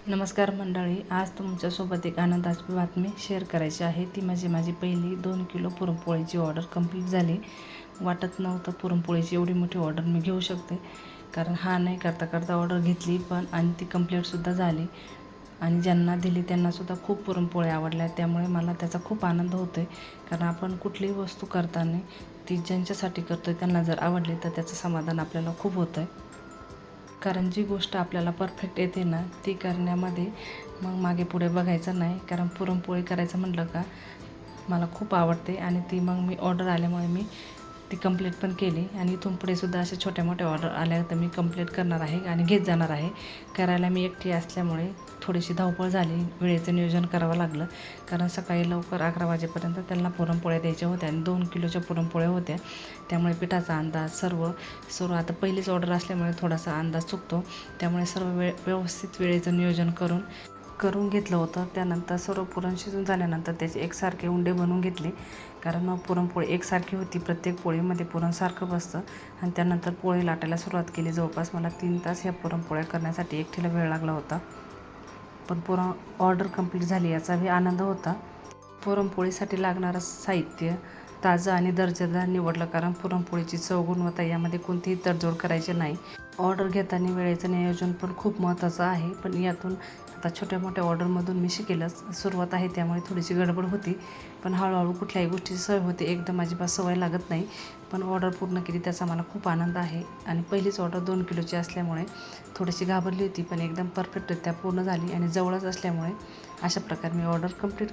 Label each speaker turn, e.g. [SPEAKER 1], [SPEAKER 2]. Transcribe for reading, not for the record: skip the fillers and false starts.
[SPEAKER 1] नमस्कार मंडळी, आज तुमच्यासोबत एक आनंदाची बातमी शेअर करायची आहे. ती म्हणजे माझी पहिली 2 किलो पुरणपोळीची ऑर्डर कंप्लीट झाली. वाटत नव्हतं पुरणपोळीची एवढी मोठी ऑर्डर मी घेऊ शकते, कारण हा नाही करता करता ऑर्डर घेतली पण आणि ती कंप्लीटसुद्धा झाली. आणि ज्यांना दिली त्यांनासुद्धा खूप पुरणपोळ्या आवडल्या, त्यामुळे मला त्याचा खूप आनंद होतो आहे. कारण आपण कुठलीही वस्तू करताना ती ज्यांच्यासाठी करतो आहे त्यांना जर आवडली तर त्याचं समाधान आपल्याला खूप होतं आहे. कारण जी गोष्ट आपल्याला परफेक्ट येते ना, ती करण्यामध्ये मग मागे पुढे बघायचं नाही. कारण पुरणपोळी करायचं म्हटलं का मला खूप आवडते आणि ती मग मी ऑर्डर आल्यामुळे मी ती कंप्लीट पण केली. आणि इथून पुढेसुद्धा अशा छोट्या मोठ्या ऑर्डर आल्या तर मी कंप्लीट करणार आहे आणि घेत जाणार आहे. करायला मी एकटी असल्यामुळे थोडीशी धावपळ झाली, वेळेचं नियोजन करावं लागलं. कारण सकाळी लवकर 11 वाजेपर्यंत त्यांना पुरणपोळ्या द्यायच्या होत्या आणि 2 किलोच्या पुरणपोळ्या होत्या. त्यामुळे पिठाचा अंदाज सर्व आता पहिलीच ऑर्डर असल्यामुळे थोडासा अंदाज चुकतो. त्यामुळे सर्व व्यवस्थित वेळेचं नियोजन करून घेतलं होतं. त्यानंतर सर्व पुरण शिजून झाल्यानंतर त्याचे एकसारखे उंडे बनवून घेतले. कारण पुरणपोळी एकसारखी होती, प्रत्येक पोळीमध्ये पुरण सारखं बसतं. आणि त्यानंतर पोळी लाटायला सुरुवात केली. जवळपास मला 3 तास ह्या पुरणपोळ्या करण्यासाठी एकटीला वेळ लागला होता. पण ऑर्डर कंप्लीट झाली याचाही आनंद होता. पुरणपोळीसाठी लागणारं साहित्य ताजं आणि दर्जेदार निवडलं, कारण पुरणपोळीची चव, गुणवत्ता यामध्ये कोणतीही तडजोड करायची नाही. ऑर्डर घेताना वेळेचं नियोजन पण खूप महत्त्वाचं आहे. पण यातून आता छोट्या मोठ्या ऑर्डरमधून मी शिकेल सुरुवात आहे, त्यामुळे थोडीशी गडबड होती. पण हळूहळू कुठल्याही गोष्टीची सवय होते. एकदम अजिबात सवय लागत नाही. पण ऑर्डर पूर्ण केली त्याचा मला खूप आनंद आहे. आणि पहिलीच ऑर्डर 2 किलोची असल्यामुळे थोडीशी घाबरली होती, पण एकदम परफेक्टरित्या पूर्ण झाली. आणि जवळच असल्यामुळे अशा प्रकारे मी ऑर्डर कंप्लीट